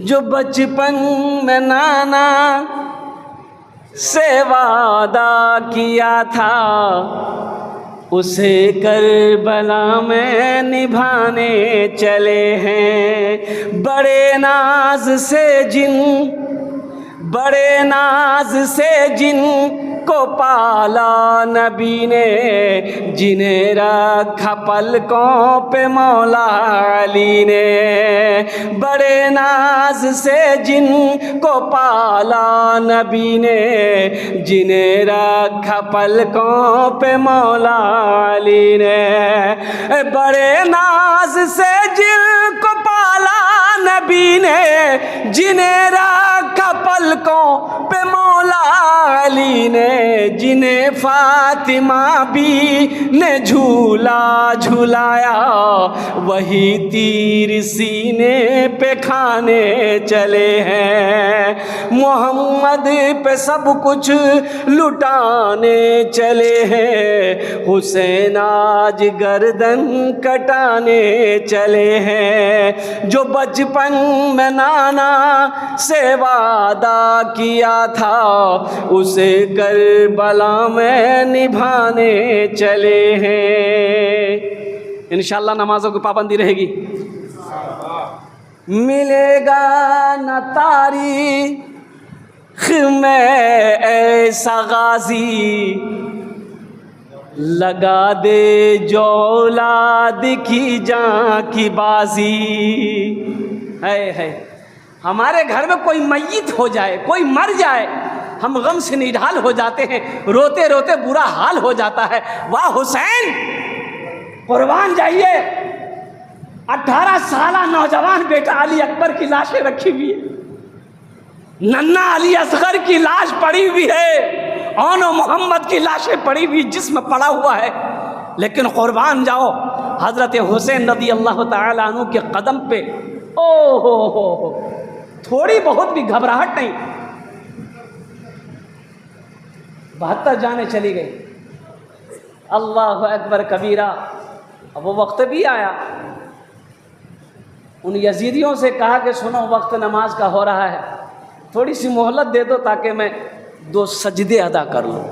जो बचपन में नाना से वादा किया था, उसे करबला में निभाने चले हैं। बड़े नाज से जिन को पाला नबी ने, जिन्हें रखा पलकों पे मौला अली ने। बड़े नाज से जिन को पाला नबी ने, जिन्हें रखा पलकों पे मौला अली ने। बड़े नाज से जिन को पाला नबी ने, जिन्हें रखा पलकों पे मौला अली ने। जिन्हें फातिमा भी ने झूला झुलाया, वही तीर सीने पे खाने चले हैं। मोहम्मद पे सब कुछ लुटाने चले हैं। हुसैन आज गर्दन कटाने चले हैं। जो बचपन में नाना से वादा किया था, उसे करबला में निभाने चले हैं। इंशाअल्लाह नमाजों की पाबंदी रहेगी। मिलेगा न तारीख में ऐसा गाजी, लगा दे जो औलाद की जान की बाजी। है हमारे घर में कोई मय्यत हो जाए, कोई मर जाए, हम गम से निढाल हो जाते हैं, रोते रोते बुरा हाल हो जाता है। वाह हुसैन, कुर्बान जाइए। 18 साला नौजवान बेटा अली अकबर की लाशें रखी हुई है, नन्ना अली असगर की लाश पड़ी हुई है, औनो मोहम्मद की लाशें पड़ी हुई, जिस्म पड़ा हुआ है। लेकिन कुर्बान जाओ हजरत हुसैन रदी अल्लाह तआला अन्हु के कदम पे। ओ हो, थोड़ी बहुत भी घबराहट नहीं। 72 जाने चली गई। अल्लाह अकबर कबीरा। अब वो वक्त भी आया, उन यजीदियों से कहा कि सुनो, वक्त नमाज का हो रहा है, थोड़ी सी मोहलत दे दो ताकि मैं 2 सजदे अदा कर लूँ,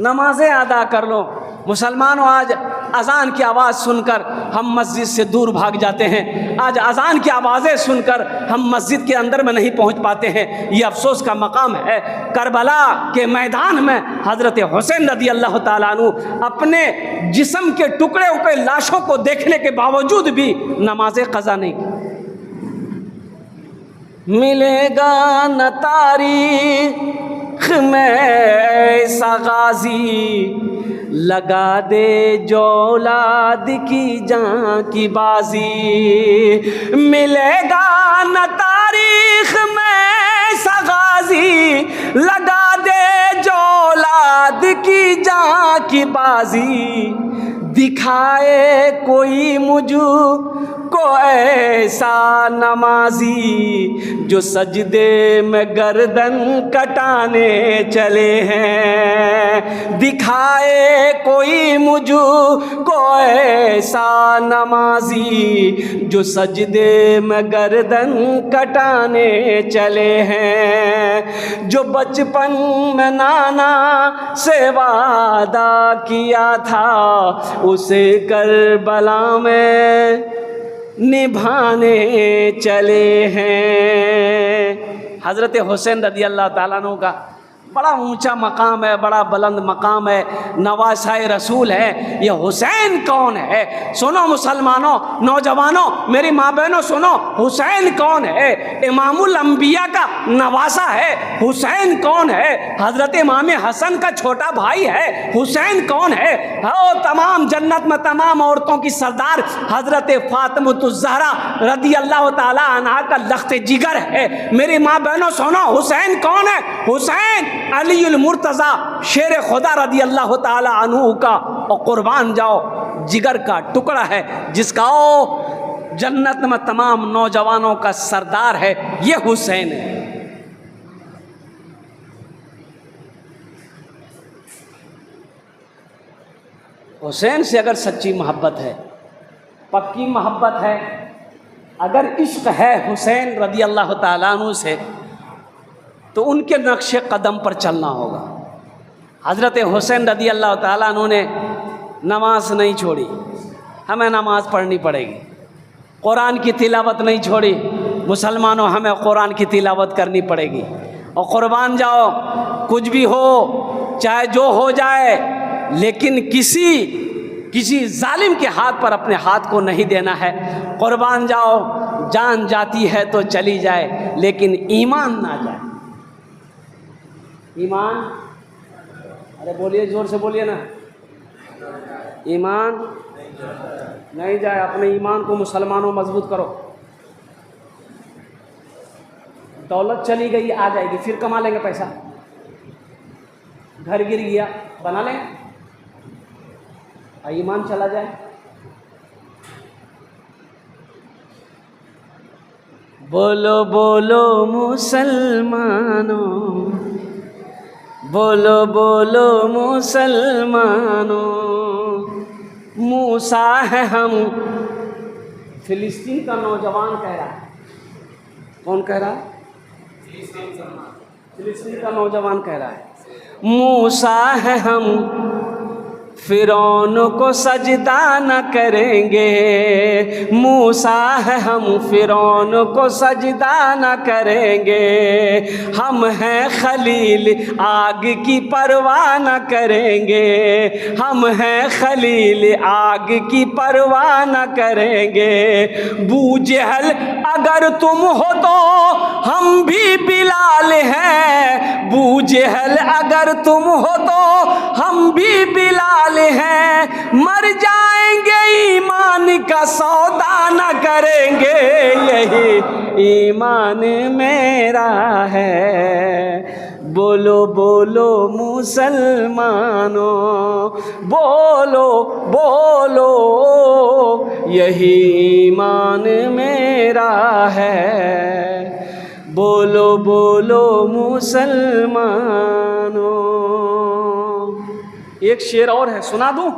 नमाजें अदा कर लो। मुसलमानों, आज अज़ान की आवाज़ सुनकर हम मस्जिद से दूर भाग जाते हैं। आज अज़ान की आवाज़ें सुनकर हम मस्जिद के अंदर में नहीं पहुंच पाते हैं। ये अफसोस का मकाम है। करबला के मैदान में हज़रत हुसैन रज़ी अल्लाह ताला अन्हु अपने जिस्म के टुकड़े हुए लाशों को देखने के बावजूद भी नमाज़ें क़ज़ा नहीं की। मिलेगा न तारीख़ में ऐसा गाज़ी, लगा दे जो औलाद की जान की बाजी। मिलेगा न तारीख़ में ऐसा गाज़ी, लगा दे जो औलाद की जान की बाजी। दिखाए कोई मुझको ऐसा नमाजी, जो सजदे में गर्दन कटाने चले हैं। दिखाए कोई मुझको ऐसा नमाजी, जो सजदे में गर्दन कटाने चले हैं। जो बचपन में नाना से वादा किया था, उसे करबला में निभाने चले हैं। हज़रत हुसैन रज़ी अल्लाह ताला अन्हु का बड़ा ऊंचा मकाम है, बड़ा बुलंद मकाम है, नवासाए रसूल है। ये हुसैन कौन है? सुनो मुसलमानों, नौजवानों, मेरी माँ बहनों, सुनो, हुसैन कौन है? इमामुल अंबिया का नवासा है। हुसैन कौन है? हज़रत इमाम हसन का छोटा भाई है। हुसैन कौन है? हो तमाम जन्नत में तमाम औरतों की सरदार हज़रत फातिमतुज़ ज़हरा रज़ी अल्लाह ताला अन्हा का लख्त जिगर है। मेरी माँ बहनों सुनो, हुसैन कौन है? हुसैन अलीउल मुर्तज़ा शेर खुदा रज़ी अल्लाह ताला अन्हु का और कुर्बान जाओ जिगर का टुकड़ा है, जिसका ओ जन्नत में तमाम नौजवानों का सरदार है। ये हुसैन है। हुसैन से अगर सच्ची मोहब्बत है, पक्की मोहब्बत है, अगर इश्क है हुसैन रदी अल्लाह ताला अन्हु से तो उनके नक्शे कदम पर चलना होगा। हज़रत हुसैन रदी अल्लाह ताला अन्हु ने नमाज नहीं छोड़ी, हमें नमाज पढ़नी पड़ेगी। कुरान की तिलावत नहीं छोड़ी, मुसलमानों हमें कुरान की तिलावत करनी पड़ेगी। और कुर्बान जाओ, कुछ भी हो चाहे जो हो जाए, लेकिन किसी जालिम के हाथ पर अपने हाथ को नहीं देना है। कुर्बान जाओ, जान जाती है तो चली जाए, लेकिन ईमान ना जाए। ईमान, अरे बोलिए, जोर से बोलिए ना, ईमान नहीं जाए। अपने ईमान को मुसलमानों मजबूत करो। दौलत चली गई, आ जाएगी, फिर कमा लेंगे पैसा। घर गिर गया, बना लेंगे। ईमान चला जाए, बोलो बोलो मुसलमानों, बोलो बोलो मुसलमानों, मूसा है हम। फिलिस्तीन का नौजवान कह रहा है। कौन कह रहा है? फिलिस्तीन का नौजवान कह रहा है, मूसा है हम, फिरौन को सजदा न करेंगे। मूसा है हम, फिरौन को सजदा न करेंगे। हम हैं खलील, आग की परवाह न करेंगे। हम हैं खलील, आग की परवाह न करेंगे। बूजहल अगर तुम हो तो हम भी बिलाल हैं। बूजहल अगर तुम हो तो हम भी बिलाल हैं। मर जाएंगे, ईमान का सौदा न करेंगे। यही ईमान मेरा है। बोलो बोलो मुसलमानों, बोलो बोलो, यही ईमान मेरा है। बोलो बोलो मुसलमानों। एक शेर और है, सुना दूं?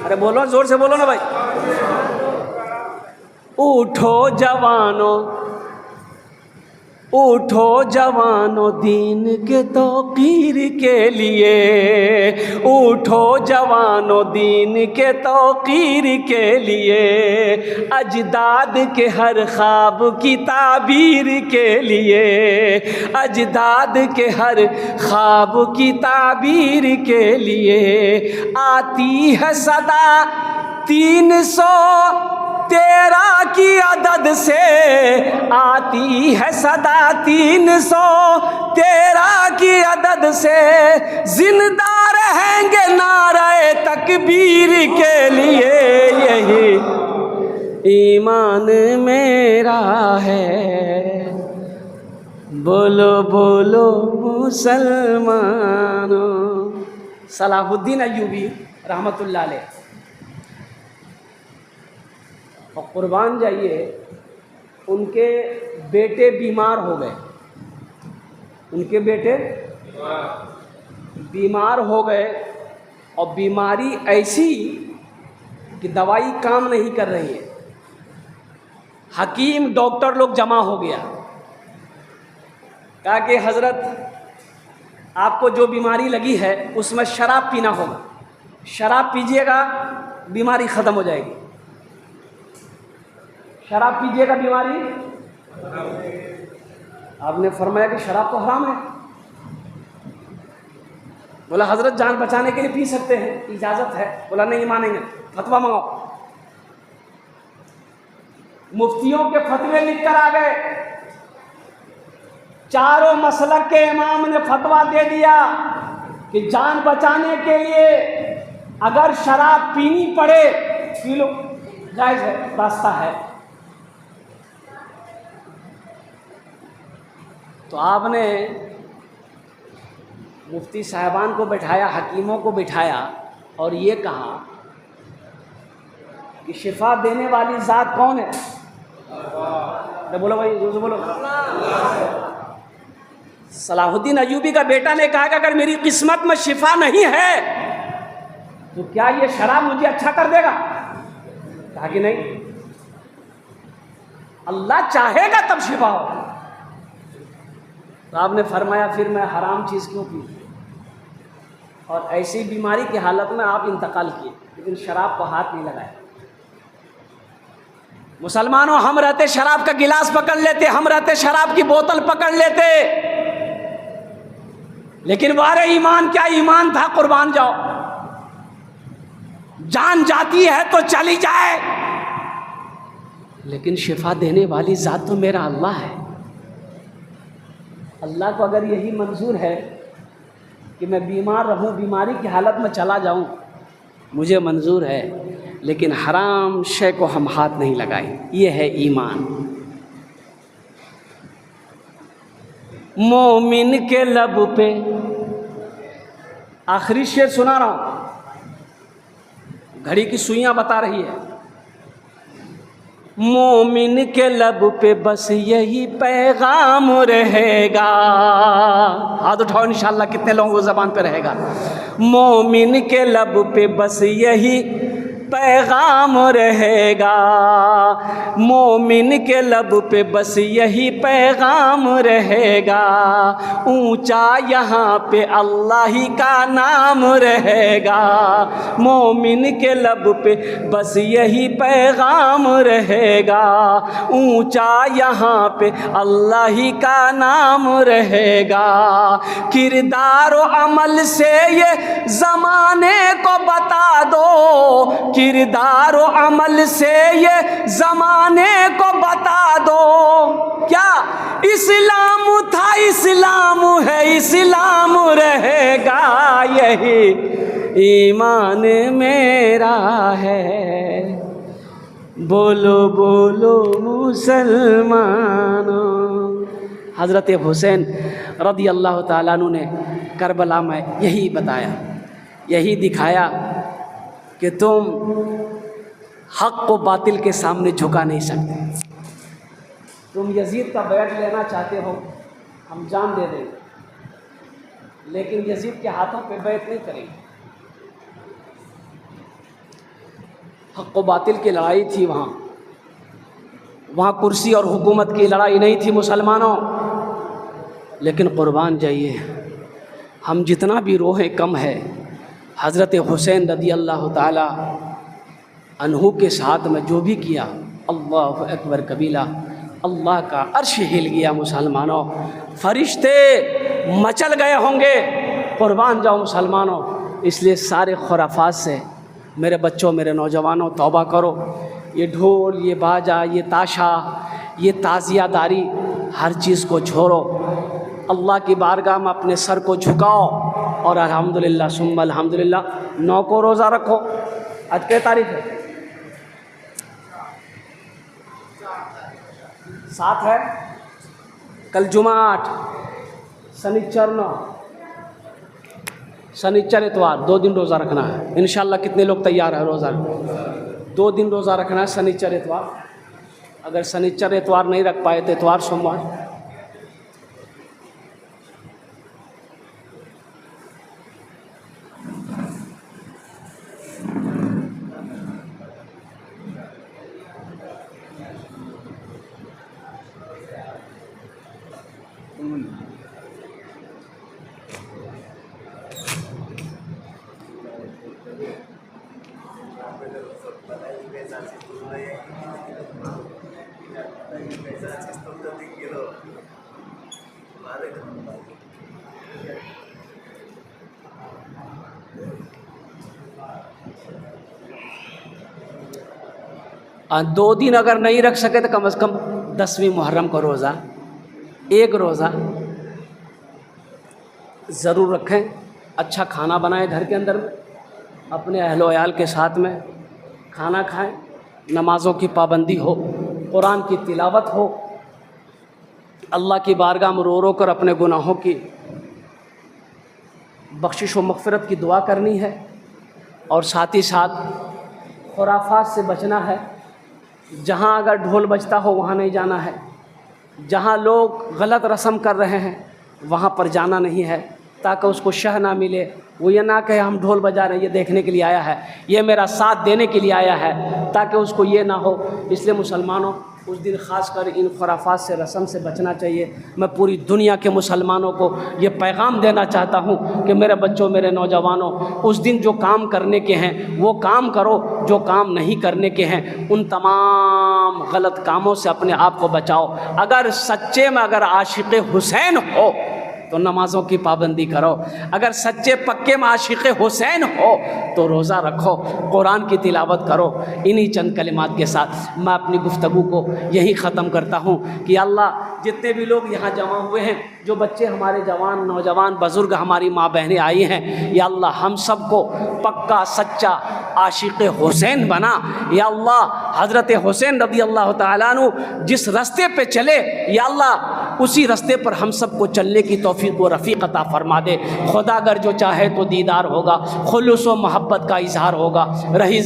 अरे बोलो, जोर से बोलो ना भाई। उठो जवानों, उठो जवानों, दीन के तौकीर के लिए। उठो जवानों, दीन के तौकीर के लिए। अजदाद के हर ख्वाब की ताबीर के लिए। अजदाद के हर ख्वाब की ताबीर के लिए। आती है सदा 313 की अदद से। आती है सदा 313 की अदद से। जिंदा रहेंगे नारे तकबीर के लिए। यही ईमान मेरा है। बोलो बोलो मुसलमानों। सलाहुद्दीन अय्यूबी रहमतुल्लाह अलैह। और कुर्बान जाइए, उनके बेटे बीमार हो गए। उनके बेटे बीमार हो गए, और बीमारी ऐसी कि दवाई काम नहीं कर रही है। हकीम डॉक्टर लोग जमा हो गया, कहा कि हज़रत आपको जो बीमारी लगी है उसमें शराब पीना होगा। शराब पीजिएगा, बीमारी ख़त्म हो जाएगी। शराब पीजिएगा, बीमारी। आपने फरमाया कि शराब तो हराम है। बोला हजरत जान बचाने के लिए पी सकते हैं, इजाज़त है। बोला नहीं मानेंगे, फतवा मंगाओ। मुफ्तियों के फतवे लिख कर आ गए। चारों मसलक के इमाम ने फतवा दे दिया कि जान बचाने के लिए अगर शराब पीनी पड़े, पी लो, जायज़ है, रास्ता है। तो आपने मुफ्ती साहबान को बैठाया, हकीमों को बिठाया, और ये कहा कि शिफा देने वाली ज़ात कौन है? अरे बोलो भाई, जोर से बोलो। सलाहुद्दीन अय्यूबी का बेटा ने कहा कि अगर मेरी किस्मत में शिफा नहीं है तो क्या ये शराब मुझे अच्छा कर देगा? कहा कि नहीं। अल्लाह चाहेगा तब शिफा हो। तो आपने फरमाया फिर मैं हराम चीज़ क्यों पी, और ऐसी बीमारी की हालत में आप इंतकाल किए, लेकिन शराब को हाथ नहीं लगाया। मुसलमानों, हम रहते शराब का गिलास पकड़ लेते, हम रहते शराब की बोतल पकड़ लेते, लेकिन वारे ईमान क्या ईमान था, कुर्बान जाओ। जान जाती है तो चली जाए, लेकिन शिफा देने वाली ज़ात तो मेरा अल्लाह है। अल्लाह को अगर यही मंजूर है कि मैं बीमार रहूं, बीमारी की हालत में चला जाऊं, मुझे मंजूर है, लेकिन हराम शय को हम हाथ नहीं लगाए। ये है ईमान। मोमिन के लब पे, आखिरी शेर सुना रहा हूं, घड़ी की सुइयां बता रही है। मोमिन के लब पे बस यही पैगाम रहेगा। हाथ उठाओ इंशाअल्लाह, कितने लोगों को ज़बान पे रहेगा। मोमिन के लब पे बस यही पैगाम रहेगा, मोमिन के लब पे बस यही पैगाम रहेगा, ऊंचा यहाँ पे अल्लाह ही का नाम रहेगा। मोमिन के लब पे बस यही पैगाम रहेगा, ऊंचा यहाँ पे अल्लाह ही का नाम रहेगा। किरदार और अमल से ये ज़माने को बता दो, किरदार और अमल से ये ज़माने को बता दो, क्या इस्लाम था इस्लाम है इस्लाम रहेगा, यही ईमान मेरा है। बोलो बोलो मुसलमानों। हज़रत हुसैन रज़ी अल्लाह ताला अन्हु ने करबला में यही बताया, यही दिखाया कि तुम हक़ को बातिल के सामने झुका नहीं सकते। तुम यजीद का बैठ लेना चाहते हो, हम जान दे देंगे, लेकिन यजीद के हाथों पे बैठ नहीं करेंगे। हक़ व बातिल की लड़ाई थी वहाँ कुर्सी और हुकूमत की लड़ाई नहीं थी मुसलमानों। लेकिन कुर्बान जाइए, हम जितना भी रोहें कम है। हज़रत हुसैन रज़ी अल्लाह ताला अन्हु के साथ में जो भी किया, अल्लाह अकबर कबीला, अल्लाह का अर्श हिल गया मुसलमानों, फरिश्ते मचल गए होंगे। कुर्बान जाओ मुसलमानों। इसलिए सारे खुराफात से मेरे बच्चों, मेरे नौजवानों, तौबा करो। ये ढोल, ये बाजा, ये ताशा, ये ताज़ियादारी, हर चीज़ को छोड़ो। अल्लाह की बारगाह में अपने सर को झुकाओ और अल्हम्दुलिल्लाह सुम्मा अल्हम्दुलिल्लाह 9 को रोज़ा रखो। आज क्या तारीख है? 7 है। कल जुमा 8, शनिचर 9, शनिचर इतवार 2 दिन रोज़ा रखना है इंशाअल्लाह। कितने लोग तैयार हैं रोज़ा? 2 दिन रोज़ा रखना है, शनिचर इतवार। अगर शनिचर इतवार नहीं रख पाए तो इतवार सोमवार। और 2 दिन अगर नहीं रख सके तो कम से कम 10वीं मुहर्रम को रोज़ा, एक रोज़ा ज़रूर रखें। अच्छा खाना बनाएं घर के अंदर में, अपने अहलो अयाल के साथ में खाना खाएं, नमाज़ों की पाबंदी हो, कुरान की तिलावत हो, अल्लाह की बारगाह में रो रो कर अपने गुनाहों की बख्शिश व मग़फ़िरत की दुआ करनी है। और साथ ही साथ खुराफात से बचना है। जहाँ अगर ढोल बजता हो वहाँ नहीं जाना है, जहाँ लोग गलत रस्म कर रहे हैं वहाँ पर जाना नहीं है, ताकि उसको शह ना मिले। वो ये ना कहे हम ढोल बजा रहे हैं, ये देखने के लिए आया है, ये मेरा साथ देने के लिए आया है, ताकि उसको ये ना हो। इसलिए मुसलमानों उस दिन ख़ास कर इन खुराफात से रस्म से बचना चाहिए। मैं पूरी दुनिया के मुसलमानों को ये पैगाम देना चाहता हूँ कि मेरे बच्चों, मेरे नौजवानों, उस दिन जो काम करने के हैं वो काम करो, जो काम नहीं करने के हैं उन तमाम गलत कामों से अपने आप को बचाओ। अगर सच्चे में अगर आशिक़ हुसैन हो तो नमाज़ों की पाबंदी करो, अगर सच्चे पक्के में आशिक़ हुसैन हो तो रोज़ा रखो, कुरान की तिलावत करो। इन्हीं चंद कलिमात के साथ मैं अपनी गुफ्तगू को यही ख़त्म करता हूँ कि अल्लाह जितने भी लोग यहाँ जमा हुए हैं, जो बच्चे हमारे जवान नौजवान बुज़ुर्ग हमारी माँ बहनें आई हैं, या अल्लाह हम सबको पक्का सच्चा आशिक़ हुसैन बना। या अल्लाह हज़रत हुसैन रज़ी अल्लाह तआला अन्हु जिस रास्ते पे चले, या अल्लाह उसी रास्ते पर हम सबको चलने की तौफीक व रफ़ीक़ अता फ़रमा दे। खुदा अगर जो चाहे तो दीदार होगा, खुलूस व मोहब्बत का इज़हार होगा। रही